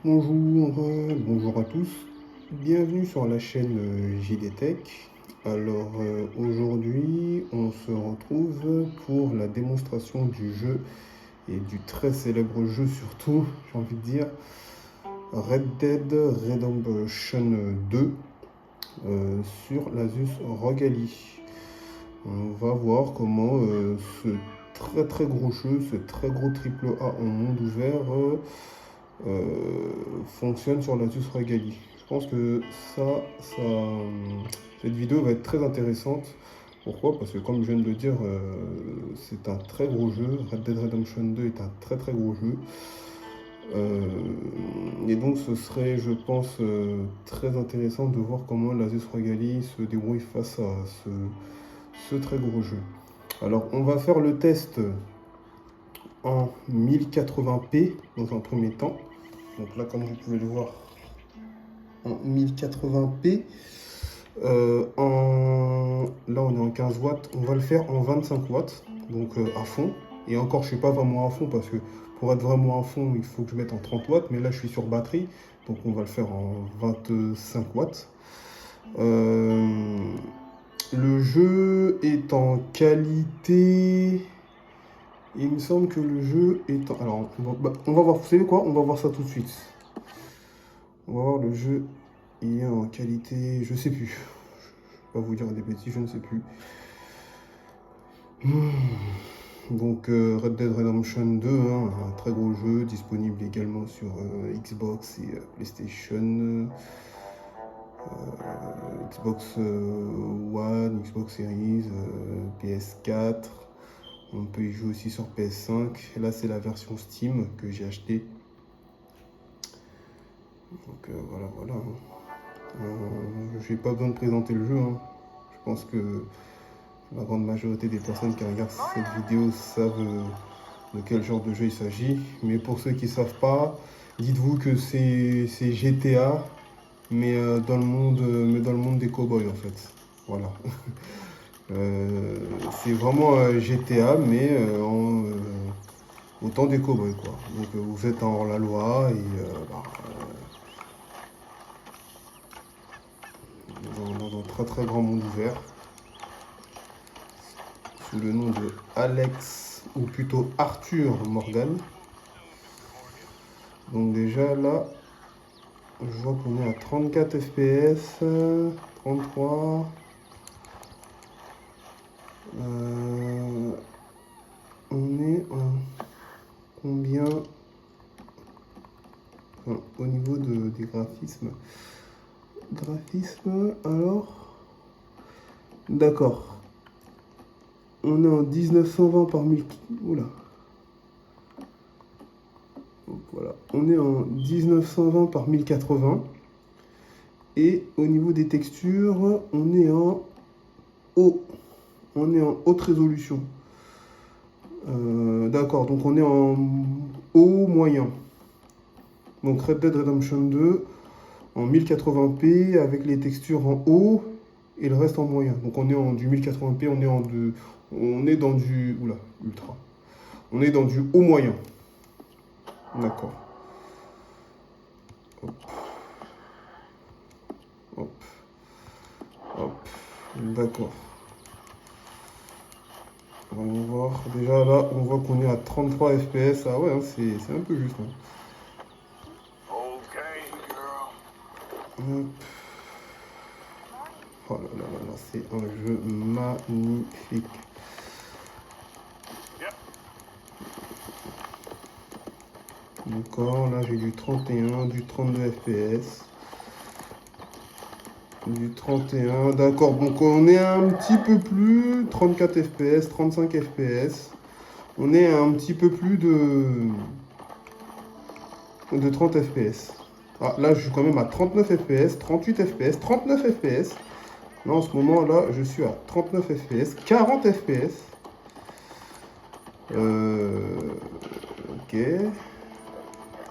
Bonjour à tous, bienvenue sur la chaîne JD Tech. Alors aujourd'hui on se retrouve pour la démonstration du jeu et du très célèbre jeu surtout, j'ai envie de dire, Red Dead Redemption 2 sur l'Asus ROG Ally. On va voir comment ce très gros jeu, ce très gros triple A en monde ouvert fonctionne sur l'Asus ROG Ally. Je pense que cette vidéo va être très intéressante. Pourquoi? Parce que comme je viens de le dire, c'est un très gros jeu. Red Dead Redemption 2 est un très gros jeu. Et donc ce serait, je pense, très intéressant de voir comment l'Asus ROG Ally se débrouille face à ce très gros jeu. Alors on va faire le test en 1080p dans un premier temps. Donc là, comme vous pouvez le voir, en 1080p. Là, on est en 15 watts. On va le faire en 25 watts, donc à fond. Et encore, je ne suis pas vraiment à fond parce que pour être vraiment à fond, il faut que je mette en 30 watts. Mais là, je suis sur batterie, donc on va le faire en 25 watts. Le jeu est en qualité. Il me semble que le jeu est en... Alors, on va voir, vous savez quoi? On va voir ça tout de suite. On va voir le jeu. Il est en qualité... Je sais plus. Je vais pas vous dire des bêtises, je ne sais plus. Donc Red Dead Redemption 2, hein, un très gros jeu, disponible également sur Xbox et PlayStation, Xbox One, Xbox Series, PS4. On peut y jouer aussi sur PS5. Là, c'est la version Steam que j'ai acheté. Donc voilà. J'ai pas besoin de présenter le jeu, hein. Je pense que la grande majorité des personnes qui regardent cette vidéo savent de quel genre de jeu il s'agit. Mais pour ceux qui ne savent pas, dites-vous que c'est GTA, mais dans le monde des cowboys en fait. Voilà. C'est vraiment GTA, mais au temps des cowboys quoi. Donc vous êtes en hors-la-loi et dans un très grand monde ouvert. Sous le nom de Alex, ou plutôt Arthur Morgan. Donc déjà là, je vois qu'on est à 34 FPS, 33. On est en combien au niveau des graphismes? Alors, d'accord. On est en 1920 par 1000. Oula. Donc, voilà. On est en 1920 par 1080. Et au niveau des textures, on est en haute résolution. D'accord, donc on est en haut moyen. Donc Red Dead Redemption 2 en 1080p avec les textures en haut et le reste en moyen. Donc on est en du 1080p, on est dans du ultra. On est dans du haut moyen. D'accord. Hop. D'accord. On va voir. Déjà là, on voit qu'on est à 33 FPS. Ah ouais, hein, c'est un peu juste. Hein. Hop. Oh là, c'est un jeu magnifique. D'accord, là j'ai du 31, du 32 FPS. Du 31, d'accord, donc on est un petit peu plus, 34 FPS, 35 FPS. On est un petit peu plus de 30 FPS. Ah, là je suis quand même à 39 FPS, 38 FPS, 39 FPS. Là en ce moment là je suis à 39 FPS, 40 FPS. Ok.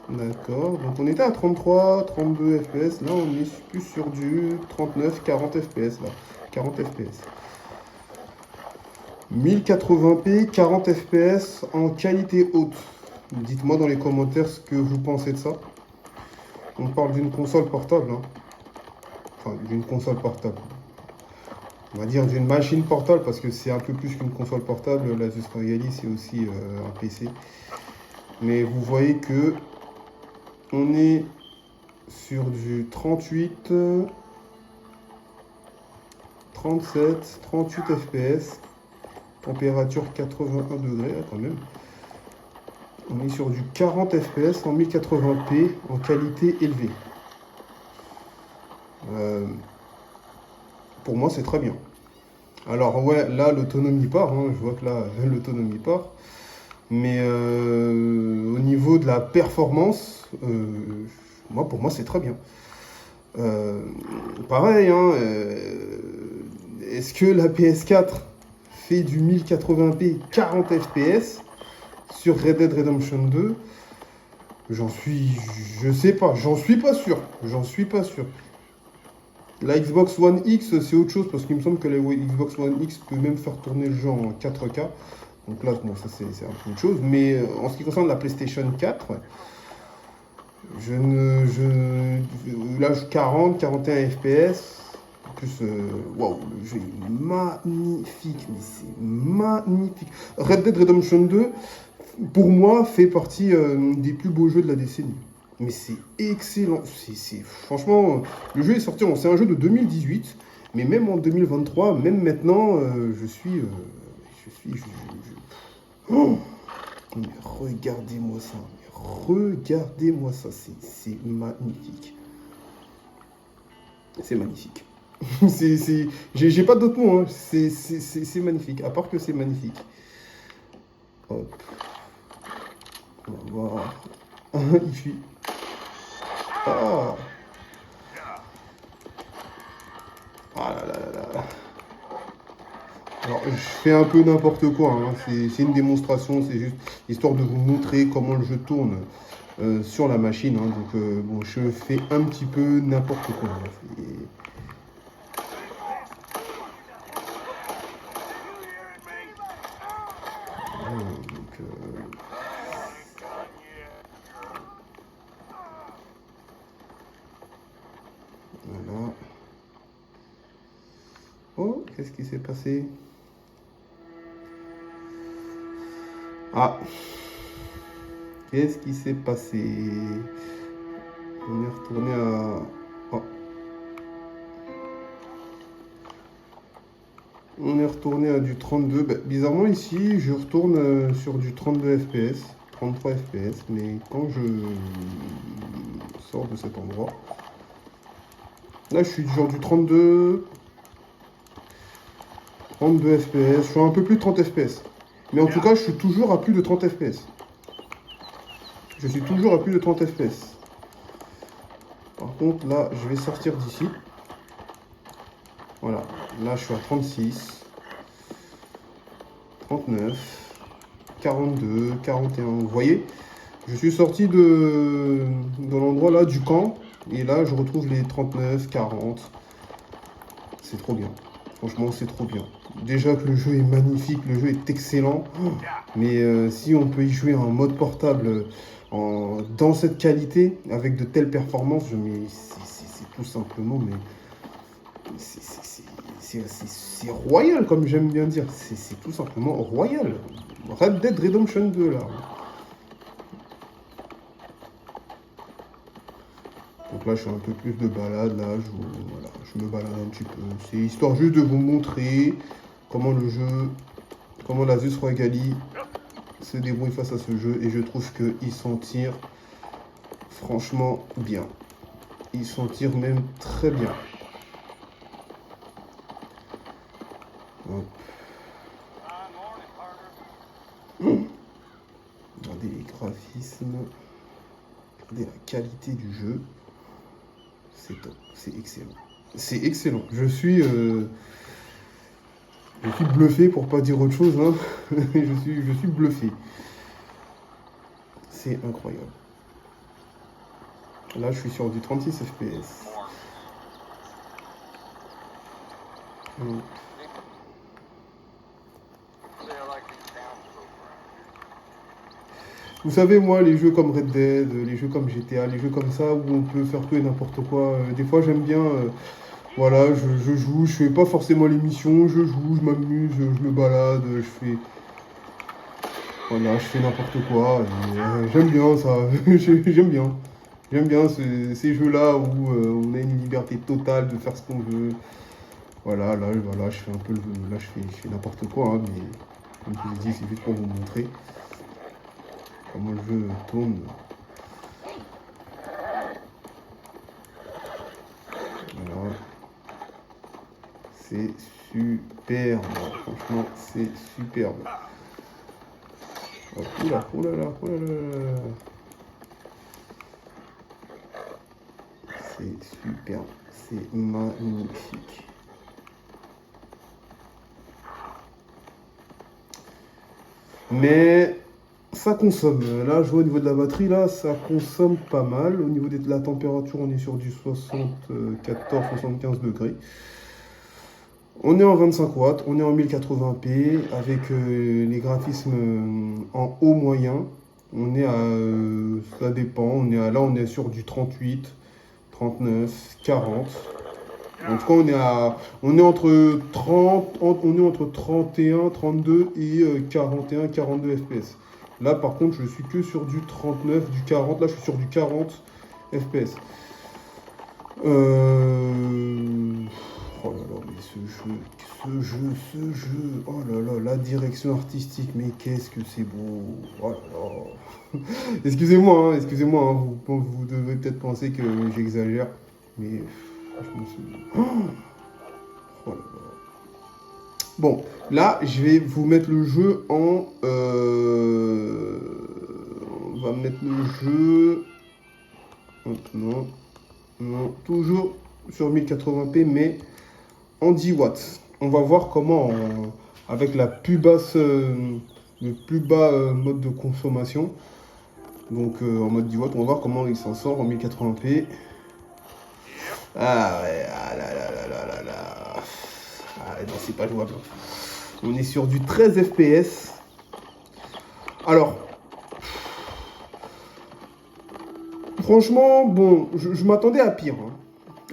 D'accord, donc on était à 33, 32 FPS, là on est plus sur du 39, 40 FPS là, 40 FPS. 1080p, 40 FPS en qualité haute. Dites-moi dans les commentaires ce que vous pensez de ça. On parle d'une console portable, hein. Enfin, d'une console portable. On va dire d'une machine portable parce que c'est un peu plus qu'une console portable. L'Asus ROG Ally, c'est aussi un PC. Mais vous voyez que on est sur du 38, 37, 38 FPS. Température 81 degrés, quand même. On est sur du 40 FPS en 1080p en qualité élevée. Pour moi, c'est très bien. Alors ouais, là, l'autonomie part. Hein, je vois que là, l'autonomie part. Mais au niveau de la performance, pour moi, c'est très bien. Pareil, hein, est-ce que la PS4 fait du 1080p 40 FPS sur Red Dead Redemption 2? Je sais pas, j'en suis pas sûr. J'en suis pas sûr. La Xbox One X, c'est autre chose parce qu'il me semble que la Xbox One X peut même faire tourner le jeu en 4K. Donc là, bon, ça c'est un peu autre chose. Mais en ce qui concerne la PlayStation 4, là, 40, 41 FPS. En plus, waouh, le jeu est magnifique. Mais c'est magnifique. Red Dead Redemption 2, pour moi, fait partie des plus beaux jeux de la décennie. Mais c'est excellent. Franchement, le jeu est sorti, c'est un jeu de 2018. Mais même en 2023, même maintenant, Oh, mais regardez-moi ça. Regardez-moi ça. C'est magnifique. C'est magnifique. J'ai pas d'autres mots. Hein. C'est magnifique. À part que c'est magnifique. Hop. On va voir. Il fuit. Ah. Ah là là là là. Alors, je fais un peu n'importe quoi, hein. C'est une démonstration, c'est juste histoire de vous montrer comment le jeu tourne sur la machine. Hein. Donc, bon, je fais un petit peu n'importe quoi. Hein. Voilà. Oh, qu'est-ce qui s'est passé? Ah, qu'est-ce qui s'est passé? On est retourné à... Oh. On est retourné à du 32. Bah, bizarrement, ici, je retourne sur du 32 FPS, 33 FPS. Mais quand je sors de cet endroit... Là, je suis genre du 32 FPS. Je suis un peu plus de 30 FPS. Mais en tout cas, je suis toujours à plus de 30 FPS. Je suis toujours à plus de 30 FPS. Par contre, là, je vais sortir d'ici. Voilà. Là, je suis à 36, 39, 42, 41. Vous voyez? Je suis sorti de l'endroit là, du camp. Et là, je retrouve les 39, 40. C'est trop bien. Franchement, c'est trop bien. Déjà que le jeu est magnifique, le jeu est excellent. Mais si on peut y jouer en mode portable dans cette qualité, avec de telles performances, c'est tout simplement, mais c'est royal, comme j'aime bien dire. C'est tout simplement royal. Red Dead Redemption 2, là. Donc là, je fais un peu plus de balade, là, voilà, je me balade un petit peu. C'est histoire juste de vous montrer comment le jeu, comment l'Asus ROG Ally se débrouille face à ce jeu. Et je trouve qu'il s'en tire franchement bien. Il s'en tire même très bien. Hop. Regardez les graphismes. Regardez la qualité du jeu. C'est top, c'est excellent. C'est excellent. Je suis bluffé pour pas dire autre chose. Hein. je suis bluffé. C'est incroyable. Là, je suis sur du 36 FPS. Vous savez, moi, les jeux comme Red Dead, les jeux comme GTA, les jeux comme ça, où on peut faire tout et n'importe quoi, des fois, j'aime bien, voilà, je joue, je fais pas forcément les missions, je joue, je m'amuse, je me balade, je fais, voilà, je fais n'importe quoi, et, j'aime bien ça, j'aime bien. J'aime bien ces jeux-là où on a une liberté totale de faire ce qu'on veut. Voilà, je fais un peu là, je fais n'importe quoi, hein, mais comme je vous ai dit, c'est juste pour vous montrer comment le jeu tourne. Voilà. C'est superbe, franchement, c'est superbe. Oh, oula, oula, là, oula, là. C'est superbe, c'est magnifique. Mais ça consomme. Là, je vois au niveau de la batterie, là, ça consomme pas mal. Au niveau de la température, on est sur du 74-75 degrés. On est en 25 watts, on est en 1080p avec les graphismes en haut moyen. On est à, ça dépend, là on est sur du 38, 39, 40. En tout cas, on est entre 30, on est entre 31, 32 et 41, 42 FPS. Là, par contre, je suis que sur du 39, du 40. Là, je suis sur du 40 FPS. Oh là là, mais ce jeu, oh là là, la direction artistique, mais qu'est-ce que c'est beau, oh là là. Excusez-moi, hein, vous devez peut-être penser que j'exagère, mais franchement, c'est... Oh là là. Bon, là, je vais vous mettre le jeu en... on va mettre le jeu... Non, non, toujours sur 1080p, mais en 10 watts. On va voir comment, avec la plus basse, le plus bas mode de consommation, donc en mode 10 watts, on va voir comment il s'en sort en 1080p. Ah ouais, ah là là là là là là. Ah non, c'est pas jouable. On est sur du 13 FPS. Alors, franchement, bon, je m'attendais à pire, hein.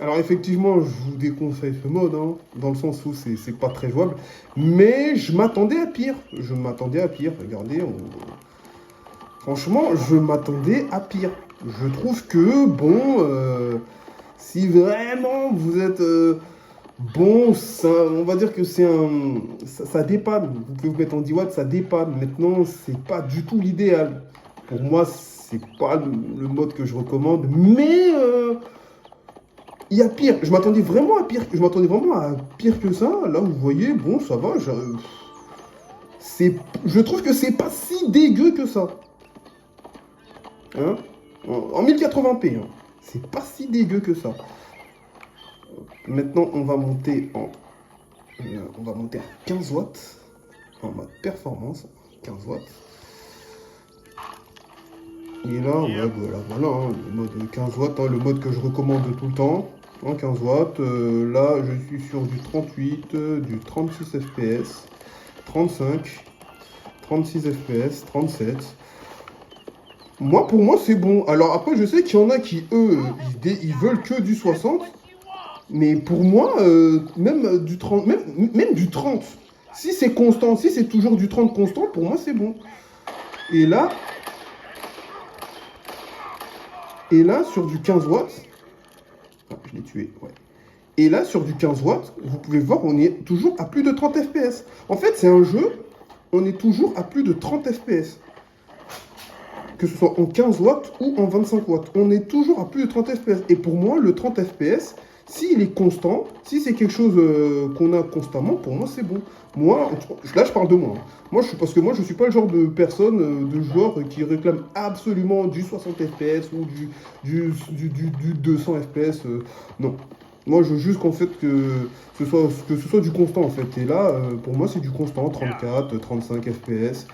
Alors effectivement, je vous déconseille ce mode, hein, dans le sens où c'est pas très jouable. Mais je m'attendais à pire. Je m'attendais à pire. Regardez, franchement, je m'attendais à pire. Je trouve que, bon, si vraiment vous êtes... bon, on va dire que c'est un... Ça dépanne. Vous pouvez vous mettre en 10 watts, ça dépanne. Maintenant, c'est pas du tout l'idéal. Pour moi, c'est pas le mode que je recommande. Mais... il y a pire, je m'attendais vraiment à pire, que ça. Là, vous voyez, bon, ça va. Je trouve que c'est pas si dégueu que ça. Hein, en 1080p, hein. C'est pas si dégueu que ça. Maintenant, on va monter à 15 watts, en mode performance, 15 watts. Et là, ouais, voilà, hein, le mode 15 watts, hein, le mode que je recommande tout le temps. En 15 watts, là je suis sur du 38, du 36 fps, 35, 36 fps, 37. Pour moi c'est bon. Alors après je sais qu'il y en a qui eux, ils veulent que du 60. Mais pour moi, même du 30, même du 30, si c'est constant, si c'est toujours du 30 constant, pour moi c'est bon. Et là sur du 15 watts, ah, je l'ai tué, ouais. Et là, sur du 15 watts, vous pouvez voir, on est toujours à plus de 30 FPS. En fait, c'est un jeu, on est toujours à plus de 30 FPS. Que ce soit en 15 watts ou en 25 watts. On est toujours à plus de 30 FPS. Et pour moi, le 30 FPS, s'il est constant, si c'est quelque chose qu'on a constamment, pour moi, c'est bon. Moi, là, je parle de moi. Parce que moi, je ne suis pas le genre de personne, de joueur qui réclame absolument du 60 FPS ou du 200 FPS. Non. Moi, je veux juste qu'en fait, que ce soit du constant, en fait. Et là, pour moi, c'est du constant, 34, 35 FPS.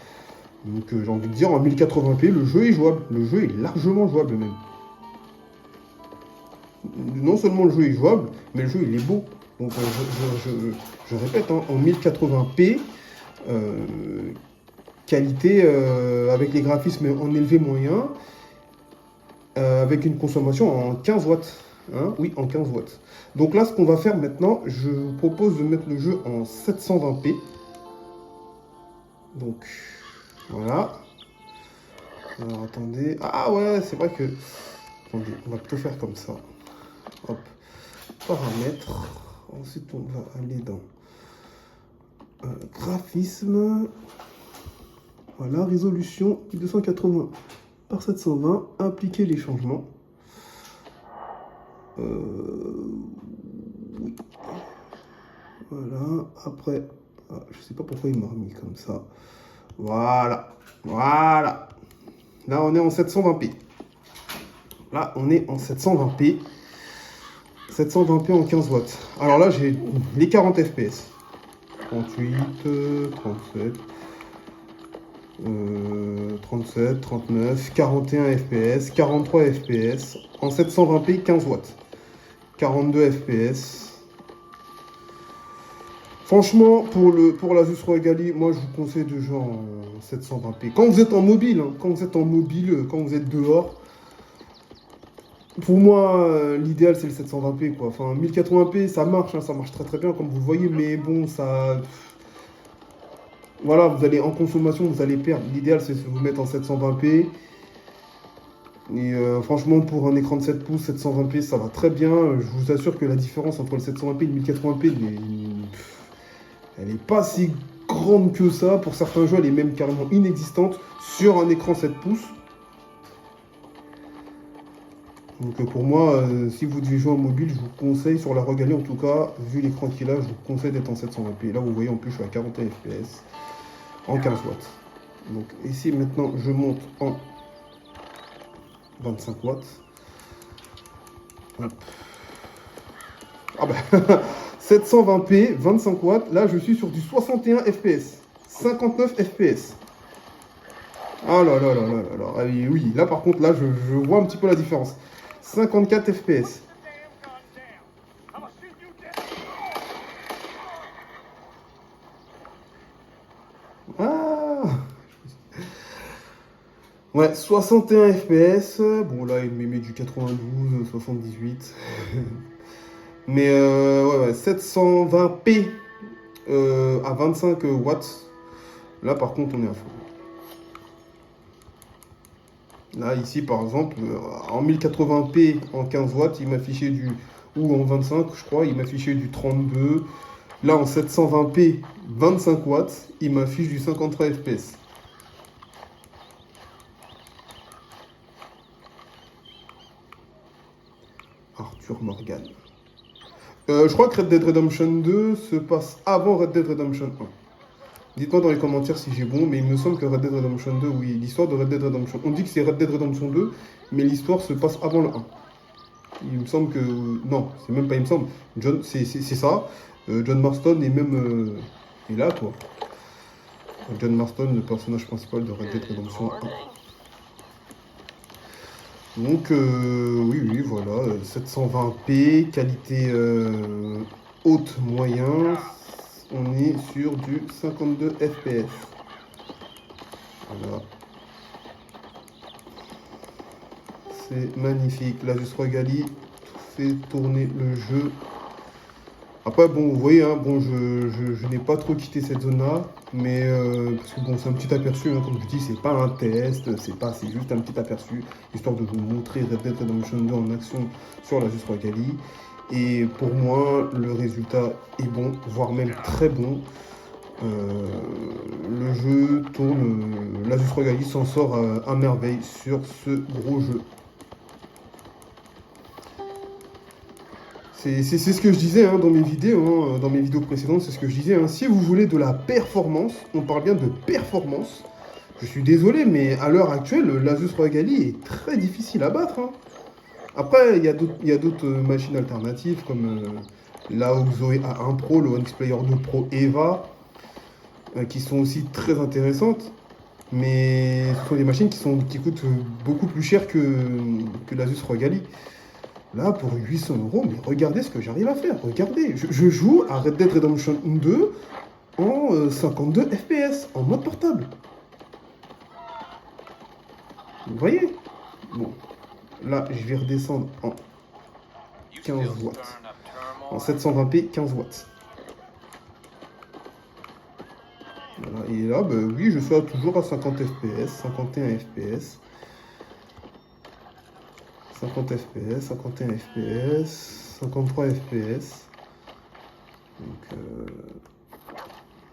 Donc, j'ai envie de dire, en 1080p, le jeu est jouable. Le jeu est largement jouable, même. Non seulement le jeu est jouable, mais le jeu, il est beau. Donc, je répète, hein, en 1080p, qualité avec les graphismes en élevé moyen, avec une consommation en 15 watts. Hein, oui, en 15 watts. Donc là, ce qu'on va faire maintenant, je vous propose de mettre le jeu en 720p. Donc, voilà. Alors, attendez. Ah ouais, c'est vrai que... Attendez, on va plutôt faire comme ça. Hop. Paramètres. Ensuite, on va aller dans graphisme. Voilà, résolution 280 par 720. Appliquer les changements. Oui. Voilà. Après, je sais pas pourquoi il m'a remis comme ça. Voilà. Voilà. Là, on est en 720p. Là, on est en 720p. 720p en 15 watts. Alors là, j'ai les 40 fps. 38, 37, 37, 39, 41 fps, 43 fps. En 720p, 15 watts. 42 fps. Franchement, pour l'Asus ROG Ally, moi je vous conseille de jouer en 720p. Quand vous êtes en mobile, hein, quand vous êtes dehors, pour moi, l'idéal c'est le 720p quoi. Enfin, 1080p ça marche, hein, ça marche très très bien comme vous le voyez, mais bon, ça. Voilà, vous allez en consommation, vous allez perdre. L'idéal c'est de vous mettre en 720p. Et franchement, pour un écran de 7 pouces, 720p ça va très bien. Je vous assure que la différence entre le 720p et le 1080p, elle n'est pas si grande que ça. Pour certains jeux, elle est même carrément inexistante sur un écran 7 pouces. Donc pour moi, si vous devez jouer en mobile, je vous conseille, sur la ROG Ally en tout cas, vu l'écran qu'il a, je vous conseille d'être en 720p. Là, vous voyez, en plus, je suis à 41 fps en 15 watts. Donc ici, maintenant, je monte en 25 watts. Hop. Ah ben, 720p, 25 watts. Là, je suis sur du 61 fps. 59 fps. Ah là là là là là là. Ah oui, là par contre, là, je vois un petit peu la différence. 54 fps. Ah ouais, 61 fps. Bon, là, il me met du 92, 78. Mais ouais, 720p à 25 watts. Là, par contre, on est à fond. Là, ici, par exemple, en 1080p en 15 watts, il m'affichait du... Ou en 25, je crois, il m'affichait du 32. Là, en 720p 25 watts, il m'affiche du 53 fps. Arthur Morgan. Je crois que Red Dead Redemption 2 se passe avant Red Dead Redemption 1. Dites-moi dans les commentaires si j'ai bon, mais il me semble que Red Dead Redemption 2, oui, l'histoire de Red Dead Redemption. On dit que c'est Red Dead Redemption 2, mais l'histoire se passe avant le 1. Il me semble que... Non, c'est même pas il me semble. John, c'est ça. John Marston est même... est là, quoi. John Marston, le personnage principal de Red Dead Redemption 1. Donc, oui, voilà. 720p, qualité haute moyen. On est sur du 52 fps. Voilà. C'est magnifique. L'Asus ROG Ally fait tourner le jeu. Après, bon, vous voyez, hein, bon, je n'ai pas trop quitté cette zone-là, mais parce que bon, c'est un petit aperçu, hein, comme je dis, c'est pas un test, c'est juste un petit aperçu, histoire de vous montrer Red Dead Redemption 2 en action sur l'Asus ROG Ally. Et pour moi, le résultat est bon, voire même très bon. Le jeu tourne, l'Asus ROG Ally s'en sort à merveille sur ce gros jeu. C'est ce que je disais hein, dans mes vidéos précédentes, c'est ce que je disais. Hein. Si vous voulez de la performance, on parle bien de performance. Je suis désolé, mais à l'heure actuelle, l'Asus ROG Ally est très difficile à battre. Hein. Après, il y a d'autres machines alternatives comme la Zoe A1 Pro, le Onyx Player 2 Pro Eva, qui sont aussi très intéressantes. Mais ce sont des machines qui coûtent beaucoup plus cher que l'Asus ROG Ally. Là, pour 800 €, mais regardez ce que j'arrive à faire. Regardez, je joue à Red Dead Redemption 2 en 52 fps, en mode portable. Vous voyez? Bon, là, je vais redescendre en 15 watts. En 720p, 15 watts. Voilà. Et là, bah, oui, je suis toujours à 50 fps, 51 fps. 50 fps, 51 fps, 53 fps. Donc,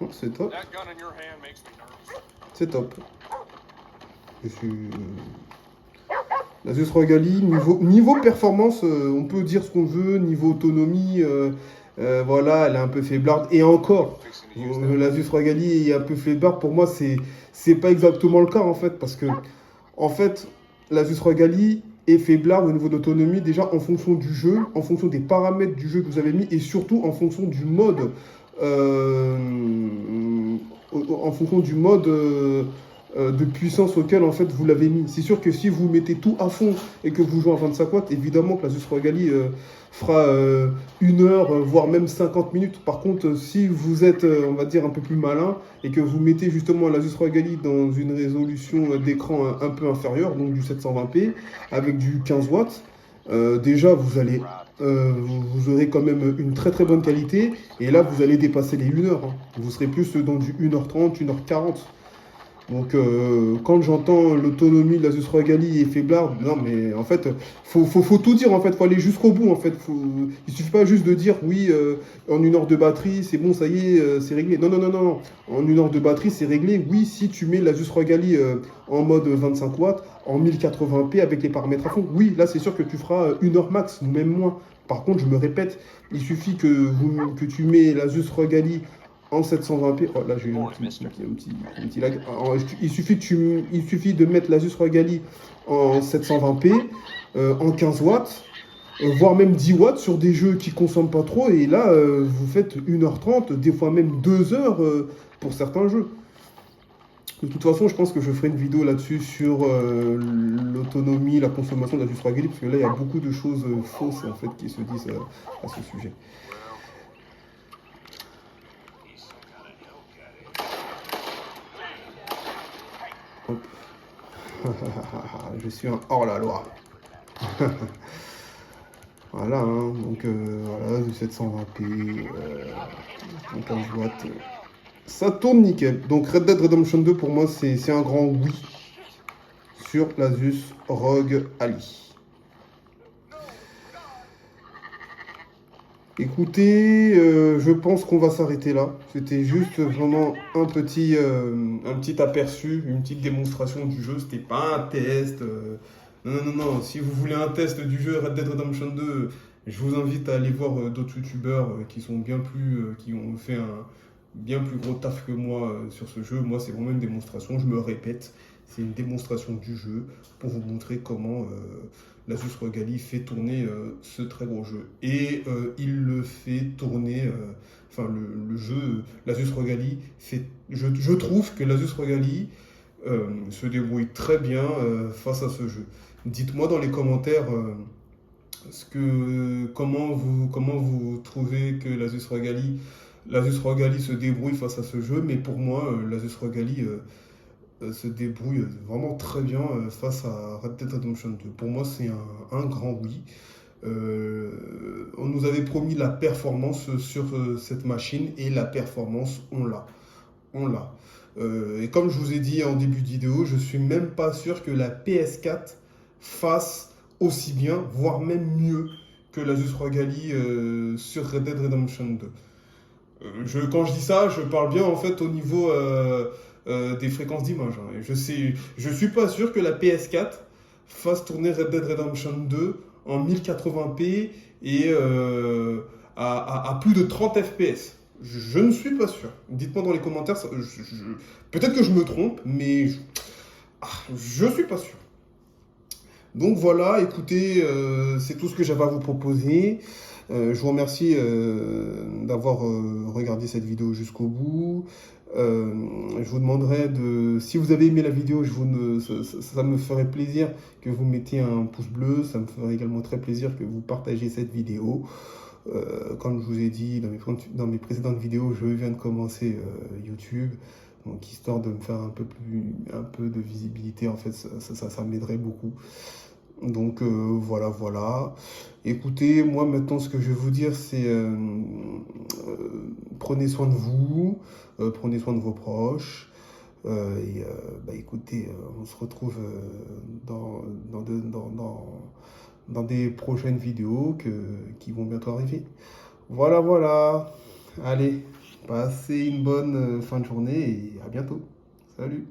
oh, c'est top. C'est top. Je suis... L'Asus ROG Ally, niveau performance, on peut dire ce qu'on veut. Niveau autonomie, voilà, elle est un peu faiblarde. Et encore, l'Asus ROG Ally est un peu faiblarde. Pour moi, c'est pas exactement le cas, en fait. Parce que, en fait, l'Asus ROG Ally est faiblarde au niveau d'autonomie, déjà en fonction du jeu, en fonction des paramètres du jeu que vous avez mis, et surtout en fonction du mode. euh, En fonction du mode de puissance auquel en fait vous l'avez mis. C'est sûr que si vous mettez tout à fond et que vous jouez à 25 watts, évidemment que l'Asus ROG Ally fera 1 heure, voire même 50 minutes. Par contre, si vous êtes, on va dire, un peu plus malin et que vous mettez justement l'Asus ROG Ally dans une résolution d'écran un peu inférieure, donc du 720p, avec du 15 watts, déjà vous allez vous aurez quand même une très très bonne qualité et là vous allez dépasser les 1 heure. Hein. Vous serez plus dans du 1h30, 1h40. Donc quand j'entends l'autonomie de l'Asus ROG Ally est faiblarde, non mais en fait faut tout dire en fait, faut aller jusqu'au bout en fait. Il suffit pas juste de dire oui en 1 heure de batterie c'est bon ça y est c'est réglé. Non non non non non. En 1 heure de batterie c'est réglé. Oui si tu mets l'Asus ROG Ally en mode 25 watts en 1080p avec les paramètres à fond, oui là c'est sûr que tu feras 1 heure max ou même moins. Par contre je me répète, il suffit que tu mets l'Asus ROG Ally en 720p, oh là j'ai eu un petit lag. Alors, il suffit de mettre l'Asus ROG Ally en 720p, en 15 watts, voire même 10 watts sur des jeux qui ne consomment pas trop. Et là, vous faites 1h30, des fois même 2 heures pour certains jeux. De toute façon, je pense que je ferai une vidéo là-dessus sur l'autonomie, la consommation de l'Asus ROG Ally, parce que là, il y a beaucoup de choses fausses en fait qui se disent à ce sujet. Hop. Je suis un hors-la-loi. Voilà, hein, donc voilà, du 720p, 15 watts. Ça tourne nickel. Donc Red Dead Redemption 2, pour moi, c'est un grand oui sur l'Asus ROG Ally. Écoutez, je pense qu'on va s'arrêter là. C'était juste vraiment un petit aperçu, une petite démonstration du jeu. C'était pas un test. Non, non, non, non. Si vous voulez un test du jeu Red Dead Redemption 2, je vous invite à aller voir d'autres youtubeurs qui sont bien plus, qui ont fait un bien plus gros taf que moi sur ce jeu. Moi, c'est vraiment une démonstration. Je me répète, c'est une démonstration du jeu pour vous montrer comment l'Asus ROG Ally fait tourner ce très gros jeu. Et il le fait tourner, enfin le jeu, l'Asus ROG Ally, je trouve que l'Asus ROG Ally se débrouille très bien face à ce jeu. Dites-moi dans les commentaires comment vous trouvez que l'Asus ROG Ally se débrouille face à ce jeu, mais pour moi, l'Asus ROG Ally se débrouille vraiment très bien face à Red Dead Redemption 2. Pour moi, c'est un grand oui. On nous avait promis la performance sur cette machine et la performance, on l'a. On l'a. Et comme je vous ai dit en début de vidéo, je suis même pas sûr que la PS4 fasse aussi bien, voire même mieux que l'Asus ROG Ally sur Red Dead Redemption 2. Quand je dis ça, je parle bien en fait au niveau des fréquences d'image. Hein. Je suis pas sûr que la PS4 fasse tourner Red Dead Redemption 2 en 1080p et à plus de 30 fps. Je ne suis pas sûr. Dites-moi dans les commentaires. Peut-être que je me trompe, mais je suis pas sûr. Donc voilà, écoutez, c'est tout ce que j'avais à vous proposer. Je vous remercie d'avoir regardé cette vidéo jusqu'au bout. Je vous demanderai si vous avez aimé la vidéo, ça me ferait plaisir que vous mettiez un pouce bleu. Ça me ferait également très plaisir que vous partagiez cette vidéo. Comme je vous ai dit dans mes précédentes vidéos, je viens de commencer YouTube. Donc, histoire de me faire un peu de visibilité, en fait, ça m'aiderait beaucoup. Donc, voilà, voilà. Écoutez, moi, maintenant, ce que je vais vous dire, c'est prenez soin de vous, prenez soin de vos proches. Écoutez, on se retrouve dans, dans des prochaines vidéos qui vont bientôt arriver. Voilà, voilà. Allez, passez une bonne fin de journée et à bientôt. Salut.